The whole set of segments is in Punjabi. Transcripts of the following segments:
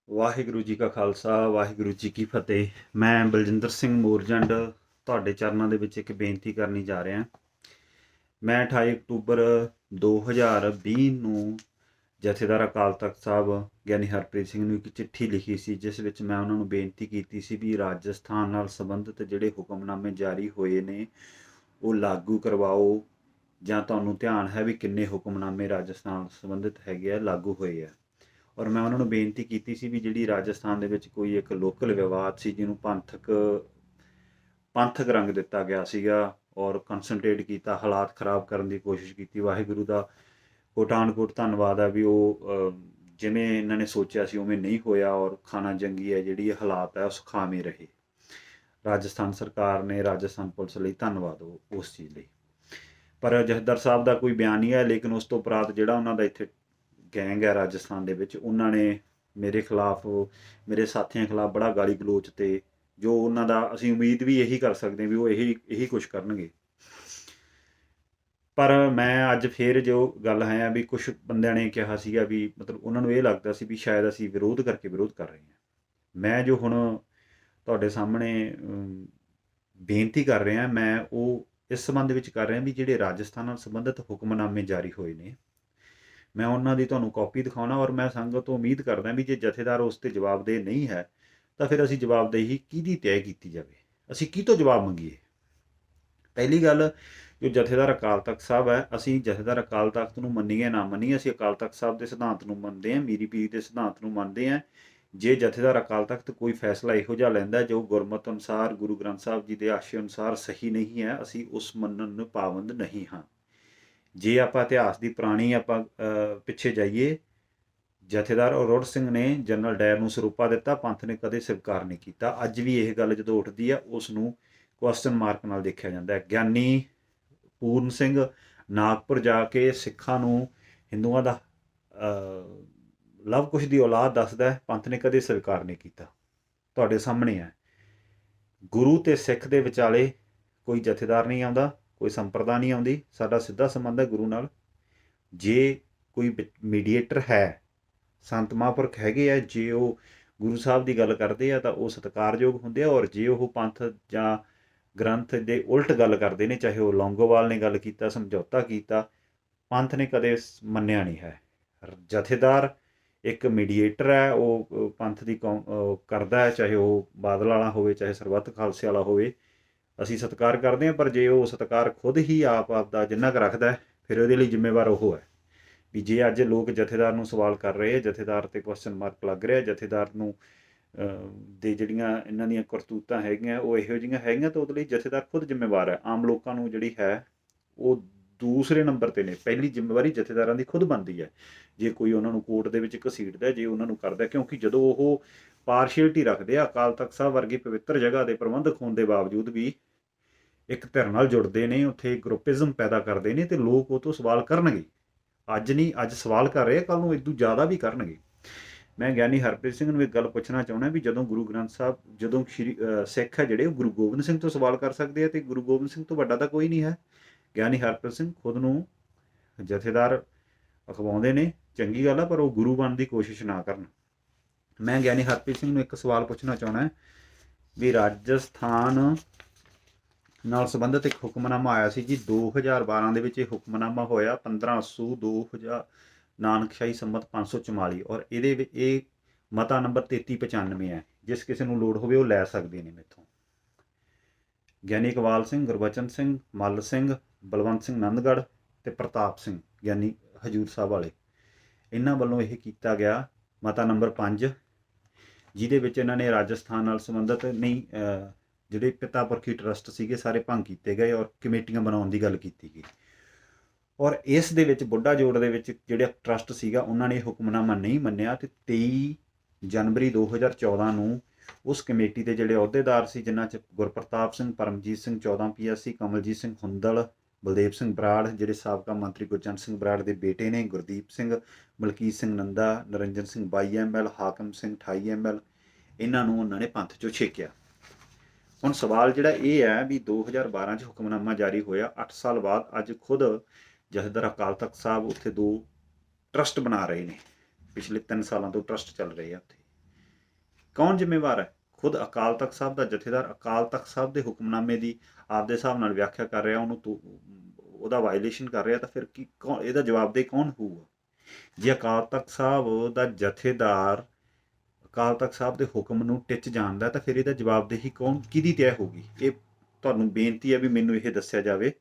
ਵਾਹਿਗੁਰੂ ਜੀ ਕਾ ਖਾਲਸਾ ਵਾਹਿਗੁਰੂ ਜੀ ਕੀ ਫਤਿਹ। ਮੈਂ ਬਲਜਿੰਦਰ ਸਿੰਘ ਮੋਰਜੰਡ ਤੁਹਾਡੇ ਚਰਨਾਂ ਦੇ ਵਿੱਚ ਇੱਕ ਬੇਨਤੀ ਕਰਨੀ ਜਾ ਰਿਹਾ। ਮੈਂ 28 ਅਕਤੂਬਰ 2020 ਨੂੰ ਜਥੇਦਾਰ ਅਕਾਲ ਤਖਤ ਸਾਹਿਬ ਗਿਆਨੀ ਹਰਪ੍ਰੀਤ ਸਿੰਘ ਨੂੰ ਇੱਕ ਚਿੱਠੀ ਲਿਖੀ ਸੀ, ਜਿਸ ਵਿੱਚ ਮੈਂ ਉਹਨਾਂ ਨੂੰ ਬੇਨਤੀ ਕੀਤੀ ਸੀ ਵੀ ਰਾਜਸਥਾਨ ਨਾਲ ਸੰਬੰਧਿਤ ਜਿਹੜੇ ਹੁਕਮਨਾਮੇ ਜਾਰੀ ਹੋਏ ਨੇ ਉਹ ਲਾਗੂ ਕਰਵਾਓ, ਜਾਂ ਤੁਹਾਨੂੰ ਧਿਆਨ ਹੈ ਵੀ ਕਿੰਨੇ ਹੁਕਮਨਾਮੇ ਰਾਜਸਥਾਨ ਨਾਲ ਸੰਬੰਧਿਤ ਹੈਗੇ ਆ ਲਾਗੂ ਹੋਏ ਆ। ਔਰ ਮੈਂ ਉਹਨਾਂ ਨੂੰ ਬੇਨਤੀ ਕੀਤੀ ਸੀ ਵੀ ਜਿਹੜੀ ਰਾਜਸਥਾਨ ਦੇ ਵਿੱਚ ਕੋਈ ਇੱਕ ਲੋਕਲ ਵਿਵਾਦ ਸੀ ਜਿਹਨੂੰ ਪੰਥਕ ਰੰਗ ਦਿੱਤਾ ਗਿਆ ਸੀਗਾ ਔਰ ਕੰਸਨਟਰੇਟ ਕੀਤਾ, ਹਾਲਾਤ ਖਰਾਬ ਕਰਨ ਦੀ ਕੋਸ਼ਿਸ਼ ਕੀਤੀ। ਵਾਹਿਗੁਰੂ ਦਾ ਕੋਟਾਨ ਕੋਟ ਧੰਨਵਾਦ ਹੈ ਵੀ ਉਹ ਜਿਵੇਂ ਇਹਨਾਂ ਨੇ ਸੋਚਿਆ ਸੀ ਉਵੇਂ ਨਹੀਂ ਹੋਇਆ, ਔਰ ਖਾਨਾ ਜੰਗੀ ਹੈ ਜਿਹੜੀ ਹਾਲਾਤ ਹੈ ਉਹ ਸੁਖਾਵੇਂ ਰਹੇ। ਰਾਜਸਥਾਨ ਸਰਕਾਰ ਨੇ, ਰਾਜਸਥਾਨ ਪੁਲਿਸ ਲਈ ਧੰਨਵਾਦ ਉਸ ਚੀਜ਼ ਲਈ। ਪਰ ਜਥੇਦਾਰ ਸਾਹਿਬ ਦਾ ਕੋਈ ਬਿਆਨ ਨਹੀਂ ਹੈ, ਲੇਕਿਨ ਉਸ ਤੋਂ ਉਪਰੰਤ ਜਿਹੜਾ ਉਹਨਾਂ ਦਾ ਇੱਥੇ ਗੈਂਗ ਹੈ ਰਾਜਸਥਾਨ ਦੇ ਵਿੱਚ, ਉਹਨਾਂ ਨੇ ਮੇਰੇ ਖਿਲਾਫ, ਮੇਰੇ ਸਾਥੀਆਂ ਖਿਲਾਫ ਬੜਾ ਗਾਲੀ ਗਲੋਚ, ਤੇ ਜੋ ਉਹਨਾਂ ਦਾ ਅਸੀਂ ਉਮੀਦ ਵੀ ਇਹੀ ਕਰ ਸਕਦੇ ਹਾਂ ਵੀ ਉਹ ਇਹੀ ਕੁਛ ਕਰਨਗੇ। ਪਰ ਮੈਂ ਅੱਜ ਫੇਰ ਜੋ ਗੱਲ ਹੈ ਵੀ ਕੁਝ ਬੰਦਿਆਂ ਨੇ ਕਿਹਾ ਸੀਗਾ ਵੀ ਮਤਲਬ ਉਹਨਾਂ ਨੂੰ ਇਹ ਲੱਗਦਾ ਸੀ ਵੀ ਸ਼ਾਇਦ ਅਸੀਂ ਵਿਰੋਧ ਕਰਕੇ ਵਿਰੋਧ ਕਰ ਰਹੇ ਹਾਂ। ਮੈਂ ਜੋ ਹੁਣ ਤੁਹਾਡੇ ਸਾਹਮਣੇ ਬੇਨਤੀ ਕਰ ਰਿਹਾ, ਮੈਂ ਉਹ ਇਸ ਸੰਬੰਧ ਵਿੱਚ ਕਰ ਰਿਹਾ ਵੀ ਜਿਹੜੇ ਰਾਜਸਥਾਨ ਨਾਲ ਸੰਬੰਧਿਤ ਹੁਕਮਨਾਮੇ ਜਾਰੀ ਹੋਏ ਨੇ, ਮੈਂ ਉਹਨਾਂ ਦੀ ਤੁਹਾਨੂੰ ਕਾਪੀ ਦਿਖਾਉਣਾ। ਔਰ ਮੈਂ ਸੰਗਤ ਤੋਂ ਉਮੀਦ ਕਰਦਾ ਵੀ ਜੇ ਜਥੇਦਾਰ ਉਸ 'ਤੇ ਜਵਾਬਦੇਹ ਨਹੀਂ ਹੈ ਤਾਂ ਫਿਰ ਅਸੀਂ ਜਵਾਬਦੇਹੀ ਕਿਹਦੀ ਤੈਅ ਕੀਤੀ ਜਾਵੇ, ਅਸੀਂ ਕੀ ਤੋਂ ਜਵਾਬ ਮੰਗੀਏ। ਪਹਿਲੀ ਗੱਲ, ਜੋ ਜਥੇਦਾਰ ਅਕਾਲ ਤਖਤ ਸਾਹਿਬ ਹੈ, ਅਸੀਂ ਜਥੇਦਾਰ ਅਕਾਲ ਤਖਤ ਨੂੰ ਮੰਨੀਏ ਨਾ ਮੰਨੀਏ, ਅਸੀਂ ਅਕਾਲ ਤਖਤ ਸਾਹਿਬ ਦੇ ਸਿਧਾਂਤ ਨੂੰ ਮੰਨਦੇ ਹਾਂ, ਮੀਰੀ ਪੀਰੀ ਦੇ ਸਿਧਾਂਤ ਨੂੰ ਮੰਨਦੇ ਹਾਂ। ਜੇ ਜਥੇਦਾਰ ਅਕਾਲ ਤਖਤ ਕੋਈ ਫੈਸਲਾ ਇਹੋ ਜਿਹਾ ਲੈਂਦਾ ਜੋ ਗੁਰਮਤਿ ਅਨੁਸਾਰ, ਗੁਰੂ ਗ੍ਰੰਥ ਸਾਹਿਬ ਜੀ ਦੇ ਆਸ਼ੇ ਅਨੁਸਾਰ ਸਹੀ ਨਹੀਂ ਹੈ, ਅਸੀਂ ਉਸ ਮੰਨਣ ਨੂੰ ਪਾਬੰਦ ਨਹੀਂ ਹਾਂ। ਜੇ ਆਪਾਂ ਇਤਿਹਾਸ ਦੀ ਪੁਰਾਣੀ ਪਿੱਛੇ ਜਾਈਏ, ਜਥੇਦਾਰ ਅਰੋੜ ਸਿੰਘ ਨੇ ਜਨਰਲ ਡਾਇਰ ਨੂੰ ਸਰੂਪਾ ਦਿੱਤਾ, ਪੰਥ ਨੇ ਕਦੇ ਸਵੀਕਾਰ ਨਹੀਂ ਕੀਤਾ। ਅੱਜ ਵੀ ਇਹ ਗੱਲ ਜਦੋਂ ਉੱਠਦੀ ਆ ਉਸ ਨੂੰ ਕੁਐਸਚਨ ਮਾਰਕ ਨਾਲ ਦੇਖਿਆ ਜਾਂਦਾ ਹੈ। ਗਿਆਨੀ ਪੂਰਨ ਸਿੰਘ ਨਾਗਪੁਰ ਜਾ ਕੇ ਸਿੱਖਾਂ ਨੂੰ ਹਿੰਦੂਆਂ ਦਾ ਲਵ ਕੁਸ਼ ਦੀ ਔਲਾਦ ਦੱਸਦਾ ਹੈ, ਪੰਥ ਨੇ ਕਦੇ ਸਵੀਕਾਰ ਨਹੀਂ ਕੀਤਾ। ਤੁਹਾਡੇ ਸਾਹਮਣੇ ਹੈ, ਗੁਰੂ ਤੇ ਸਿੱਖ ਦੇ ਵਿਚਾਲੇ ਕੋਈ ਜਥੇਦਾਰ ਨਹੀਂ ਆਉਂਦਾ, ਕੋਈ ਸੰਪਰਦਾ ਨਹੀਂ ਆਉਂਦੀ, ਸਾਡਾ ਸਿੱਧਾ ਸੰਬੰਧ ਹੈ ਗੁਰੂ ਨਾਲ। ਜੇ ਕੋਈ ਮੀਡੀਏਟਰ ਹੈ, ਸੰਤ ਮਹਾਂਪੁਰਖ ਹੈਗੇ ਆ, ਜੇ ਉਹ ਗੁਰੂ ਸਾਹਿਬ ਦੀ ਗੱਲ ਕਰਦੇ ਆ ਤਾਂ ਉਹ ਸਤਿਕਾਰਯੋਗ ਹੁੰਦੇ ਆ। ਔਰ ਜੇ ਉਹ ਪੰਥ ਜਾਂ ਗ੍ਰੰਥ ਦੇ ਉਲਟ ਗੱਲ ਕਰਦੇ ਨੇ, ਚਾਹੇ ਉਹ ਲੌਂਗੋਵਾਲ ਨੇ ਗੱਲ ਕੀਤਾ, ਸਮਝੌਤਾ ਕੀਤਾ, ਪੰਥ ਨੇ ਕਦੇ ਮੰਨਿਆ ਨਹੀਂ ਹੈ। ਜਥੇਦਾਰ ਇੱਕ ਮੀਡੀਏਟਰ ਹੈ, ਉਹ ਪੰਥ ਦੀ ਕਰਦਾ ਹੈ, ਚਾਹੇ ਉਹ ਬਾਦਲ ਵਾਲਾ ਹੋਵੇ, ਚਾਹੇ ਸਰਬੱਤ ਖਾਲਸੇ ਵਾਲਾ ਹੋਵੇ, ਅਸੀਂ ਸਤਿਕਾਰ ਕਰਦੇ ਹਾਂ। ਪਰ ਜੇ ਉਹ ਸਤਿਕਾਰ ਖੁਦ ਹੀ ਆਪ ਦਾ ਜਿੰਨਾ ਕੁ ਰੱਖਦਾ ਫਿਰ ਉਹਦੇ ਲਈ ਜ਼ਿੰਮੇਵਾਰ ਉਹ ਹੈ। ਵੀ ਜੇ ਅੱਜ ਲੋਕ ਜਥੇਦਾਰ ਨੂੰ ਸਵਾਲ ਕਰ ਰਹੇ, ਜਥੇਦਾਰ 'ਤੇ ਕੁਐਸਚਨ ਮਾਰਕ ਲੱਗ ਰਿਹਾ, ਜਥੇਦਾਰ ਨੂੰ ਦੇ ਜਿਹੜੀਆਂ ਇਹਨਾਂ ਦੀਆਂ ਕਰਤੂਤਾਂ ਹੈਗੀਆਂ ਉਹ ਇਹੋ ਜਿਹੀਆਂ ਹੈਗੀਆਂ, ਤਾਂ ਉਹਦੇ ਲਈ ਜਥੇਦਾਰ ਖੁਦ ਜ਼ਿੰਮੇਵਾਰ ਹੈ। ਆਮ ਲੋਕਾਂ ਨੂੰ ਜਿਹੜੀ ਹੈ ਉਹ ਦੂਸਰੇ ਨੰਬਰ 'ਤੇ ਨੇ, ਪਹਿਲੀ ਜ਼ਿੰਮੇਵਾਰੀ ਜਥੇਦਾਰਾਂ ਦੀ ਖੁਦ ਬਣਦੀ ਹੈ। ਜੇ ਕੋਈ ਉਹਨਾਂ ਨੂੰ ਕੋਰਟ ਦੇ ਵਿੱਚ ਘਸੀਟਦਾ, ਜੇ ਉਹਨਾਂ ਨੂੰ ਕਰਦਾ, ਕਿਉਂਕਿ ਜਦੋਂ ਉਹ ਪਾਰਸ਼ੀਅਲਟੀ ਰੱਖਦੇ ਆ, ਅਕਾਲ ਤਖਤ ਸਾਹਿਬ ਵਰਗੀ ਪਵਿੱਤਰ ਜਗ੍ਹਾ ਦੇ ਪ੍ਰਬੰਧਕ ਹੋਣ ਦੇ ਬਾਵਜੂਦ ਵੀ ਇੱਕ ਧਿਰ ਨਾਲ ਜੁੜਦੇ ਨੇ, ਉੱਥੇ ਗਰੁੱਪਿਜ਼ਮ ਪੈਦਾ ਕਰਦੇ ਨੇ, ਤੇ ਲੋਕ ਉਹ ਤੋਂ ਸਵਾਲ ਕਰਨਗੇ। ਅੱਜ ਨਹੀਂ, ਅੱਜ ਸਵਾਲ ਕਰ ਰਹੇ, ਕੱਲ੍ਹ ਨੂੰ ਇਦੋਂ ਜ਼ਿਆਦਾ ਵੀ ਕਰਨਗੇ। ਮੈਂ ਗਿਆਨੀ ਹਰਪ੍ਰੀਤ ਸਿੰਘ ਨੂੰ ਇੱਕ ਗੱਲ ਪੁੱਛਣਾ ਚਾਹੁੰਦਾ ਵੀ ਜਦੋਂ ਗੁਰੂ ਗ੍ਰੰਥ ਸਾਹਿਬ, ਜਦੋਂ ਸਿੱਖ ਹੈ ਜਿਹੜੇ ਉਹ ਗੁਰੂ ਗੋਬਿੰਦ ਸਿੰਘ ਤੋਂ ਸਵਾਲ ਕਰ ਸਕਦੇ ਆ, ਤੇ ਗੁਰੂ ਗੋਬਿੰਦ ਸਿੰਘ ਤੋਂ ਵੱਡਾ ਤਾਂ ਕੋਈ ਨਹੀਂ ਹੈ। ਗਿਆਨੀ ਹਰਪ੍ਰੀਤ ਸਿੰਘ ਖੁਦ ਨੂੰ ਜਥੇਦਾਰ ਅਖਵਾਉਂਦੇ ਨੇ, ਚੰਗੀ ਗੱਲ ਆ, ਪਰ ਉਹ ਗੁਰੂ ਬਣਨ ਦੀ ਕੋਸ਼ਿਸ਼ ਨਾ ਕਰਨ। ਮੈਂ ਗਿਆਨੀ ਹਰਪ੍ਰੀਤ ਸਿੰਘ ਨੂੰ ਇੱਕ ਸਵਾਲ ਪੁੱਛਣਾ ਚਾਹੁੰਦਾ ਵੀ ਰਾਜਸਥਾਨ ਨਾਲ ਸੰਬੰਧਿਤ ਇੱਕ ਹੁਕਮਨਾਮਾ ਆਇਆ ਸੀ ਜੀ 2012 ਦੇ ਵਿੱਚ। ਇਹ ਹੁਕਮਨਾਮਾ ਹੋਇਆ 15 ਅੱਸੂ 2000 ਨਾਨਕਸ਼ਾਹੀ ਸੰਮਤ 544, ਔਰ ਇਹਦੇ ਵਿੱਚ ਇਹ ਮਤਾ ਨੰਬਰ 3395 ਹੈ। ਜਿਸ ਕਿਸੇ ਨੂੰ ਲੋੜ ਹੋਵੇ ਉਹ ਲੈ ਸਕਦੇ ਨੇ ਮੇਥੋਂ। ਗਿਆਨੀ ਇਕਬਾਲ ਸਿੰਘ, ਗੁਰਬਚਨ ਸਿੰਘ, ਮੱਲ ਸਿੰਘ, ਬਲਵੰਤ ਸਿੰਘ ਨੰਦਗੜ੍ਹ ਤੇ ਪ੍ਰਤਾਪ ਸਿੰਘ ਗਿਆਨੀ ਹਜੂਰ ਸਾਹਿਬ ਵਾਲੇ, ਇਹਨਾਂ ਵੱਲੋਂ ਇਹ ਕੀਤਾ ਗਿਆ ਮਤਾ ਨੰਬਰ 5, ਜਿਹਦੇ ਵਿੱਚ ਇਹਨਾਂ ਨੇ ਰਾਜਸਥਾਨ ਨਾਲ ਸੰਬੰਧਿਤ ਨਹੀਂ, ਜਿਹੜੇ ਪਿਤਾ ਪੁਰਖੀ ਟਰਸਟ ਸੀਗੇ ਸਾਰੇ ਭੰਗ ਕੀਤੇ ਗਏ ਔਰ ਕਮੇਟੀਆਂ ਬਣਾਉਣ ਦੀ ਗੱਲ ਕੀਤੀ ਗਈ। ਔਰ ਇਸ ਦੇ ਵਿੱਚ ਬੁੱਢਾ ਜੋੜ ਦੇ ਵਿੱਚ ਜਿਹੜਾ ਟਰਸਟ ਸੀਗਾ ਉਹਨਾਂ ਨੇ ਹੁਕਮਨਾਮਾ ਨਹੀਂ ਮੰਨਿਆ, ਤੇ 23 ਜਨਵਰੀ 2014 ਨੂੰ ਉਸ ਕਮੇਟੀ ਦੇ ਜਿਹੜੇ ਅਹੁਦੇਦਾਰ ਸੀ, ਜਿਨ੍ਹਾਂ 'ਚ ਗੁਰਪ੍ਰਤਾਪ ਸਿੰਘ, ਪਰਮਜੀਤ ਸਿੰਘ 14 PSC, ਕਮਲਜੀਤ ਸਿੰਘ ਹੁੰਦਲ, ਬਲਦੇਵ ਸਿੰਘ ਬਰਾੜ ਜਿਹੜੇ ਸਾਬਕਾ ਮੰਤਰੀ ਗੁਰਜੰਟ ਸਿੰਘ ਬਰਾੜ ਦੇ ਬੇਟੇ ਨੇ, ਗੁਰਦੀਪ ਸਿੰਘ, ਮਲਕੀਤ ਸਿੰਘ ਨੰਦਾ, ਨਰਿੰਜਨ ਸਿੰਘ 22 ML, ਹਾਕਮ ਸਿੰਘ 28 ML, ਇਹਨਾਂ ਨੂੰ ਉਹਨਾਂ ਨੇ ਪੰਥ 'ਚੋਂ ਛੇਕਿਆ। ਹੁਣ ਸਵਾਲ ਜਿਹੜਾ ਇਹ ਹੈ ਵੀ 2012 'ਚ ਹੁਕਮਨਾਮਾ ਜਾਰੀ ਹੋਇਆ, 8 ਸਾਲ ਬਾਅਦ ਅੱਜ ਖੁਦ ਜਥੇਦਾਰ ਅਕਾਲ ਤਖਤ ਸਾਹਿਬ ਉੱਥੇ 2 ਟਰਸਟ ਬਣਾ ਰਹੇ ਨੇ। ਪਿਛਲੇ 3 ਸਾਲਾਂ ਤੋਂ ਟਰਸਟ ਚੱਲ ਰਹੇ ਆ ਉੱਥੇ। ਕੌਣ ਜ਼ਿੰਮੇਵਾਰ ਹੈ? ਖੁਦ ਅਕਾਲ ਤਖਤ ਸਾਹਿਬ ਦਾ ਜਥੇਦਾਰ ਅਕਾਲ ਤਖਤ ਸਾਹਿਬ ਦੇ ਹੁਕਮਨਾਮੇ ਦੀ ਆਪਦੇ ਹਿਸਾਬ ਨਾਲ ਵਿਆਖਿਆ ਕਰ ਰਿਹਾ, ਉਹਦਾ ਵਾਇਲੇਸ਼ਨ ਕਰ ਰਿਹਾ, ਤਾਂ ਫਿਰ ਕੀ ਕੌਣ ਇਹਦਾ ਜਵਾਬਦੇਹ ਕੌਣ ਹੋਊਗਾ? ਜੇ ਅਕਾਲ ਤਖਤ ਸਾਹਿਬ ਦਾ ਜਥੇਦਾਰ ਅਕਾਲ ਤਖਤ ਸਾਹਿਬ ਦੇ ਹੁਕਮ ਨੂੰ ਟਿੱਚ ਜਾਣਦਾ, ਤਾਂ ਫਿਰ ਇਹਦਾ ਜਵਾਬਦੇਹੀ ਕਿਹਦੀ ਤੈਅ ਹੋਊਗੀ? ਇਹ ਤੁਹਾਨੂੰ ਬੇਨਤੀ ਹੈ ਵੀ ਮੈਨੂੰ ਇਹ ਦੱਸਿਆ ਜਾਵੇ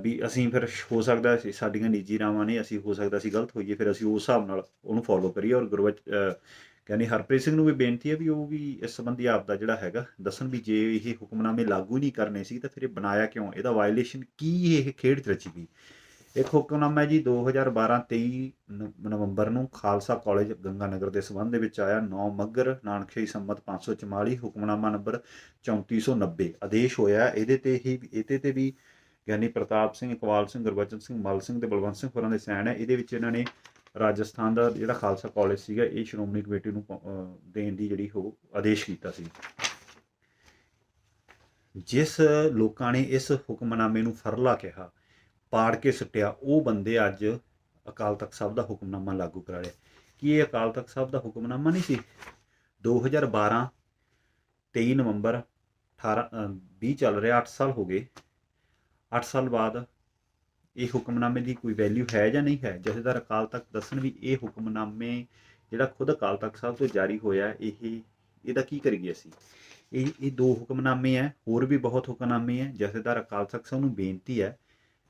ਵੀ ਅਸੀਂ ਫਿਰ ਹੋ ਸਕਦਾ ਸਾਡੀਆਂ ਨਿੱਜੀ ਰਾਵਾਂ ਨੇ, ਅਸੀਂ ਹੋ ਸਕਦਾ ਅਸੀਂ ਗਲਤ ਹੋਈਏ, ਫਿਰ ਅਸੀਂ ਉਸ ਹਿਸਾਬ ਨਾਲ ਉਹਨੂੰ ਫੋਲੋ ਕਰੀਏ। ਔਰ ਕਹਿੰਦੇ ਹਰਪ੍ਰੀਤ ਸਿੰਘ ਨੂੰ ਵੀ ਬੇਨਤੀ ਹੈ ਵੀ ਉਹ ਵੀ ਇਸ ਸੰਬੰਧੀ ਆਪ ਦਾ ਜਿਹੜਾ ਹੈਗਾ ਦੱਸਣ ਵੀ ਜੇ ਇਹ ਹੁਕਮਨਾਮੇ ਲਾਗੂ ਨਹੀਂ ਕਰਨੇ ਸੀ ਤਾਂ ਫਿਰ ਇਹ ਬਣਾਇਆ ਕਿਉਂ? ਇਹਦਾ ਵਾਇਲੇਸ਼ਨ ਕੀ ਇਹ ਖੇਡ 'ਚ ਰਚੀ ਗਈ? ਇੱਕ ਹੁਕਮਨਾਮਾ ਹੈ ਜੀ 2012-23 ਨਵੰਬਰ ਨੂੰ ਖਾਲਸਾ ਕਾਲਜ ਗੰਗਾਨਗਰ ਦੇ ਸੰਬੰਧ ਦੇ ਵਿੱਚ ਆਇਆ। 9 ਮੱਘਰ ਨਾਨਕਸ਼ਾਹੀ ਸੰਮਤ 544, ਹੁਕਮਨਾਮਾ ਨੰਬਰ 3490 ਆਦੇਸ਼ ਹੋਇਆ। ਇਹਦੇ ਤੇ ਵੀ ਗਿਆਨੀ ਪ੍ਰਤਾਪ ਸਿੰਘ, ਇਕਬਾਲ ਸਿੰਘ, ਗੁਰਬਚਨ ਸਿੰਘ, ਮਲ ਸਿੰਘ ਤੇ ਬਲਵੰਤ ਸਿੰਘ ਹੋਰਾਂ ਦੇ ਸਾਈਨ ਹੈ। ਇਹਦੇ ਵਿੱਚ ਇਹਨਾਂ ਨੇ ਰਾਜਸਥਾਨ ਦਾ ਜਿਹੜਾ ਖਾਲਸਾ ਕਾਲਜ ਸੀਗਾ ਇਹ ਸ਼੍ਰੋਮਣੀ ਕਮੇਟੀ ਨੂੰ ਦੇਣ ਦੀ ਜਿਹੜੀ ਉਹ ਆਦੇਸ਼ ਕੀਤਾ ਸੀ। ਜਿਸ ਲੋਕਾਂ ਨੇ ਇਸ ਹੁਕਮਨਾਮੇ ਨੂੰ ਫਰਲਾ ਕਿਹਾ, ਪਾੜ ਕੇ ਸੁੱਟਿਆ, ਉਹ ਬੰਦੇ ਅੱਜ ਅਕਾਲ ਤਖਤ ਸਾਹਿਬ ਦਾ ਹੁਕਮਨਾਮਾ ਲਾਗੂ ਕਰਾ ਲਿਆ। ਕੀ ਇਹ ਅਕਾਲ ਤਖਤ ਸਾਹਿਬ ਦਾ ਹੁਕਮਨਾਮਾ ਨਹੀਂ ਸੀ? 2012 23 ਨਵੰਬਰ 20 ਚੱਲ ਰਿਹਾ, 8 ਸਾਲ ਹੋ ਗਏ। 8 ਸਾਲ ਬਾਅਦ ਇਹ ਹੁਕਮਨਾਮੇ ਦੀ ਕੋਈ ਵੈਲਿਊ ਹੈ ਜਾਂ ਨਹੀਂ ਹੈ? ਜਥੇਦਾਰ ਅਕਾਲ ਤਖਤ ਦੱਸਣ ਵੀ ਇਹ ਹੁਕਮਨਾਮੇ ਜਿਹੜਾ ਖੁਦ ਅਕਾਲ ਤਖਤ ਸਾਹਿਬ ਤੋਂ ਜਾਰੀ ਹੋਇਆ, ਇਹਦਾ ਕੀ ਕਰੀਏ ਅਸੀਂ? ਇਹ 2 ਹੁਕਮਨਾਮੇ ਹੈ, ਹੋਰ ਵੀ ਬਹੁਤ ਹੁਕਮਨਾਮੇ ਹੈ। ਜਥੇਦਾਰ ਅਕਾਲ ਤਖਤ ਸਾਹਿਬ ਨੂੰ ਬੇਨਤੀ ਹੈ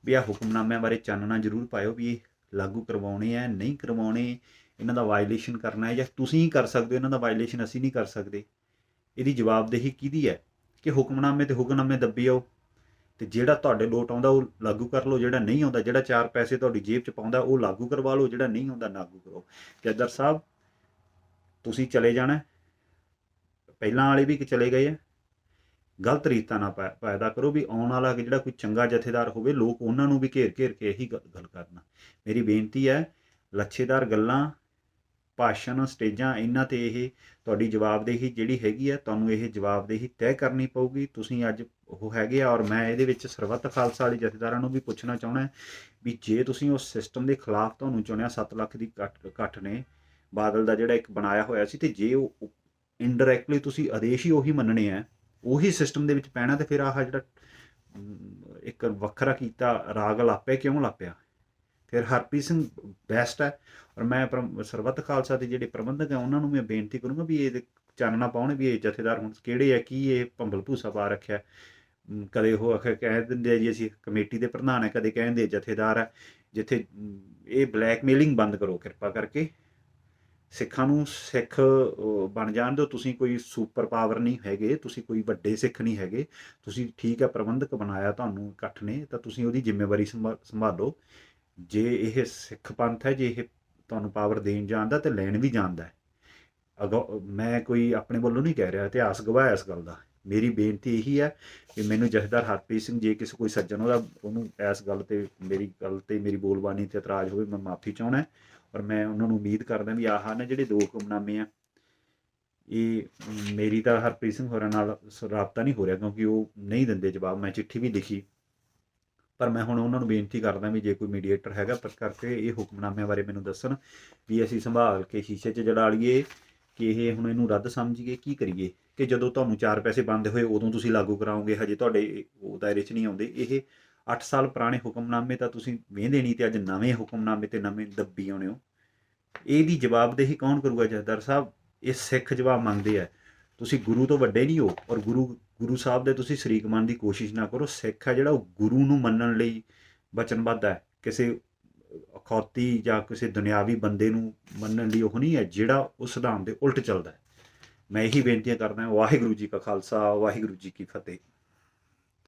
ਵੀ ਆਹ ਹੁਕਮਨਾਮਿਆਂ ਬਾਰੇ ਚਾਨਣਾ ਜ਼ਰੂਰ ਪਾਇਓ ਵੀ ਇਹ ਲਾਗੂ ਕਰਵਾਉਣੇ ਹੈ, ਨਹੀਂ ਕਰਵਾਉਣੇ, ਇਹਨਾਂ ਦਾ ਵਾਇਲੇਸ਼ਨ ਕਰਨਾ ਹੈ ਜਾਂ ਤੁਸੀਂ ਹੀ ਕਰ ਸਕਦੇ ਹੋ, ਇਹਨਾਂ ਦਾ ਵਾਇਲੇਸ਼ਨ ਅਸੀਂ ਨਹੀਂ ਕਰ ਸਕਦੇ। ਇਹਦੀ ਜਵਾਬਦੇਹੀ ਕਿਹਦੀ ਹੈ? ਕਿ ਹੁਕਮਨਾਮੇ ਤੇ ਹੁਕਮਨਾਮੇ ਦੱਬੀ ਆਓ ਤੇ ਜਿਹੜਾ ਤੁਹਾਡੇ ਲੋਟ ਆਉਂਦਾ ਉਹ ਲਾਗੂ ਕਰ ਲਓ, ਜਿਹੜਾ ਨਹੀਂ ਆਉਂਦਾ, ਜਿਹੜਾ 4 ਪੈਸੇ ਤੁਹਾਡੀ ਜੇਬ 'ਚ ਪਾਉਂਦਾ ਉਹ ਲਾਗੂ ਕਰਵਾ ਲਓ, ਜਿਹੜਾ ਨਹੀਂ ਆਉਂਦਾ ਲਾਗੂ ਕਰੋ। ਜਥੇਦਾਰ ਸਾਹਿਬ ਤੁਸੀਂ ਚਲੇ ਜਾਣਾ, ਪਹਿਲਾਂ ਵਾਲੇ ਵੀ ਚਲੇ ਗਏ ਆ, ਗਲਤ ਰੀਤਾਂ ਨਾ ਪੈਦਾ ਕਰੋ ਵੀ ਆਉਣ ਵਾਲਾ ਜਿਹੜਾ ਕੋਈ ਚੰਗਾ ਜਥੇਦਾਰ ਹੋਵੇ ਲੋਕ ਉਹਨਾਂ ਨੂੰ ਵੀ ਘੇਰ ਕੇ ਇਹੀ ਗੱਲ ਕਰਨਾ। ਮੇਰੀ ਬੇਨਤੀ ਹੈ, ਲੱਛੇਦਾਰ ਗੱਲਾਂ, ਭਾਸ਼ਣ, ਸਟੇਜਾਂ, ਇਹਨਾਂ ਤੇ ਇਹ ਤੁਹਾਡੀ ਜਵਾਬਦੇਹੀ ਜਿਹੜੀ ਹੈਗੀ ਹੈ, ਤੁਹਾਨੂੰ ਇਹ ਜਵਾਬਦੇਹੀ ਤੈਅ ਕਰਨੀ ਪਊਗੀ। ਤੁਸੀਂ ਅੱਜ ਉਹ ਹੈਗੇ ਆ। ਔਰ ਮੈਂ ਇਹਦੇ ਵਿੱਚ ਸਰਬੱਤ ਖਾਲਸਾ ਵਾਲੇ ਜਥੇਦਾਰਾਂ ਨੂੰ ਵੀ ਪੁੱਛਣਾ ਚਾਹੁੰਦਾ ਵੀ ਜੇ ਤੁਸੀਂ ਉਸ ਸਿਸਟਮ ਦੇ ਖਿਲਾਫ ਤੁਹਾਨੂੰ ਚੁਣਿਆ, 7 ਲੱਖ ਦੀ ਇਕੱਠ ਨੇ ਬਾਦਲ ਦਾ ਜਿਹੜਾ ਇੱਕ ਬਣਾਇਆ ਹੋਇਆ ਸੀ, ਤੇ ਜੇ ਉਹ ਇਨਡਾਇਰੈਕਟਲੀ ਤੁਸੀਂ ਆਦੇਸ਼ ਹੀ ਉਹੀ ਮੰਨਣੇ ਆ, ਉਹੀ ਸਿਸਟਮ ਦੇ ਵਿੱਚ ਪੈਣਾ, ਤੇ ਫਿਰ ਆਹ ਜਿਹੜਾ ਇੱਕ ਵੱਖਰਾ ਕੀਤਾ ਰਾਗ ਲਾਪਿਆ ਕਿਉਂ ਲਾਪਿਆ? ਫਿਰ ਹਰਪ੍ਰੀਤ ਸਿੰਘ ਬੈਸਟ ਹੈ। ਔਰ ਮੈਂ ਸਰਬੱਤ ਖਾਲਸਾ ਦੇ ਜਿਹੜੇ ਪ੍ਰਬੰਧਕ ਹੈ ਉਹਨਾਂ ਨੂੰ ਮੈਂ ਬੇਨਤੀ ਕਰੂੰਗਾ ਵੀ ਇਹ ਚਾਨਣਾ ਪਾਉਣ ਵੀ ਇਹ ਜਥੇਦਾਰ ਹੁਣ ਕਿਹੜੇ ਆ, ਕੀ ਇਹ ਭੰਬਲ ਭੂਸਾ ਪਾ ਰੱਖਿਆ। ਕਦੇ ਉਹ ਕਹਿ ਦਿੰਦੇ ਆ ਜੀ ਅਸੀਂ ਕਮੇਟੀ ਦੇ ਪ੍ਰਧਾਨ ਹੈ, ਕਦੇ ਕਹਿੰਦੇ ਜਥੇਦਾਰ ਹੈ। ਜਿੱਥੇ ਇਹ ਬਲੈਕਮੇਲਿੰਗ ਬੰਦ ਕਰੋ ਕਿਰਪਾ ਕਰਕੇ, ਸਿੱਖਾਂ ਨੂੰ ਸਿੱਖ ਬਣ ਜਾਣ ਦਿਓ। ਤੁਸੀਂ ਕੋਈ ਸੁਪਰ ਪਾਵਰ ਨਹੀਂ ਹੈਗੇ, ਤੁਸੀਂ ਕੋਈ ਵੱਡੇ ਸਿੱਖ ਨਹੀਂ ਹੈਗੇ। ਤੁਸੀਂ ਠੀਕ ਹੈ ਪ੍ਰਬੰਧਕ ਬਣਾਇਆ ਤੁਹਾਨੂੰ ਇਕੱਠ ਨੇ, ਤਾਂ ਤੁਸੀਂ ਉਹਦੀ ਜ਼ਿੰਮੇਵਾਰੀ ਸੰਭਾਲੋ। ਜੇ ਇਹ ਸਿੱਖ ਪੰਥ ਹੈ, ਜੇ ਇਹ ਤੁਹਾਨੂੰ ਪਾਵਰ ਦੇਣ ਜਾਣਦਾ ਤੇ ਲੈਣ ਵੀ ਜਾਣਦਾ ਹੈ। ਮੈਂ ਕੋਈ ਆਪਣੇ ਵੱਲੋਂ ਨਹੀਂ ਕਹਿ ਰਿਹਾ, ਇਤਿਹਾਸ ਗਵਾਹ ਇਸ ਗੱਲ ਦਾ। ਮੇਰੀ ਬੇਨਤੀ ਇਹੀ ਹੈ ਕਿ ਮੈਨੂੰ ਜਥੇਦਾਰ ਹਰਪ੍ਰੀਤ ਸਿੰਘ, ਜੇ ਕਿਸੇ ਕੋਈ ਸੱਜਣ ਉਹਨੂੰ ਇਸ ਗੱਲ ਤੇ ਮੇਰੀ ਬੋਲਬਾਣੀ ਤੇ ਇਤਰਾਜ਼ ਹੋਵੇ, ਮੈਂ ਮਾਫੀ ਚਾਹੁੰਦਾ। ਔਰ ਮੈਂ ਉਹਨਾਂ ਨੂੰ ਉਮੀਦ ਕਰਦਾ ਵੀ ਆਹ ਨੇ ਜਿਹੜੇ 2 ਹੁਕਮਨਾਮੇ ਆ, ਇਹ ਮੇਰੀ ਤਾਂ ਹਰਪ੍ਰੀਤ ਸਿੰਘ ਹੋਰਾਂ ਨਾਲ ਰਾਬਤਾ ਨਹੀਂ ਹੋ ਰਿਹਾ, ਕਿਉਂਕਿ ਉਹ ਨਹੀਂ ਦਿੰਦੇ ਜਵਾਬ। ਮੈਂ ਚਿੱਠੀ ਵੀ ਲਿਖੀ, ਪਰ ਮੈਂ ਹੁਣ ਉਹਨਾਂ ਨੂੰ ਬੇਨਤੀ ਕਰਦਾ ਵੀ ਜੇ ਕੋਈ ਮੀਡੀਏਟਰ ਹੈਗਾ ਪਰ ਕਰਕੇ ਇਹ ਹੁਕਮਨਾਮਿਆਂ ਬਾਰੇ ਮੈਨੂੰ ਦੱਸਣ ਵੀ ਅਸੀਂ ਸੰਭਾਲ ਕੇ ਸ਼ੀਸ਼ੇ 'ਚ ਜੜਾ ਲਈਏ ਕਿ ਇਹ ਹੁਣ ਇਹਨੂੰ ਰੱਦ ਸਮਝੀਏ, ਕੀ ਕਰੀਏ? ਕਿ ਜਦੋਂ ਤੁਹਾਨੂੰ 4 ਪੈਸੇ ਬੰਦ ਹੋਏ ਉਦੋਂ ਤੁਸੀਂ ਲਾਗੂ ਕਰਾਓਗੇ, ਹਜੇ ਤੁਹਾਡੇ ਉਹ ਦਾਇਰੇ 'ਚ ਨਹੀਂ ਆਉਂਦੇ। ਇਹ 8 ਸਾਲ ਪੁਰਾਣੇ ਹੁਕਮਨਾਮੇ ਤਾਂ ਤੁਸੀਂ ਵਹਿੰਦੇ ਨਹੀਂ, ਤੇ ਅੱਜ ਨਵੇਂ ਹੁਕਮਨਾਮੇ ਤੇ ਨਵੇਂ ਦੱਬੀ ਆਉਣੇ ਹੋ। ਇਹਦੀ ਜਵਾਬਦੇਹੀ ਕੌਣ ਕਰੂਗਾ? ਜਥੇਦਾਰ ਸਾਹਿਬ, ਇਹ ਸਿੱਖ ਜਵਾਬ ਮੰਗਦੇ ਆ। ਤੁਸੀਂ ਗੁਰੂ ਤੋਂ ਵੱਡੇ ਨਹੀਂ ਹੋ, ਔਰ ਗੁਰੂ ਸਾਹਿਬ ਦੇ ਤੁਸੀਂ ਸ਼ਰੀਕ ਬਣਨ ਦੀ ਕੋਸ਼ਿਸ਼ ਨਾ ਕਰੋ। ਸਿੱਖ ਹੈ ਜਿਹੜਾ ਉਹ ਗੁਰੂ ਨੂੰ ਮੰਨਣ ਲਈ ਵਚਨਬੱਧ ਹੈ, ਕਿਸੇ ਅਖੌਤੀ ਜਾਂ ਕਿਸੇ ਦੁਨਿਆਵੀ ਬੰਦੇ ਨੂੰ ਮੰਨਣ ਲਈ ਉਹ ਨਹੀਂ ਹੈ ਜਿਹੜਾ ਉਸ ਸਿਧਾਂਤ ਦੇ ਉਲਟ ਚੱਲਦਾ ਹੈ। ਮੈਂ ਇਹੀ ਬੇਨਤੀਆਂ ਕਰਦਾ, ਵਾਹਿਗੁਰੂ ਜੀ ਕਾ ਖਾਲਸਾ, ਵਾਹਿਗੁਰੂ ਜੀ ਕੀ ਫਤਿਹ।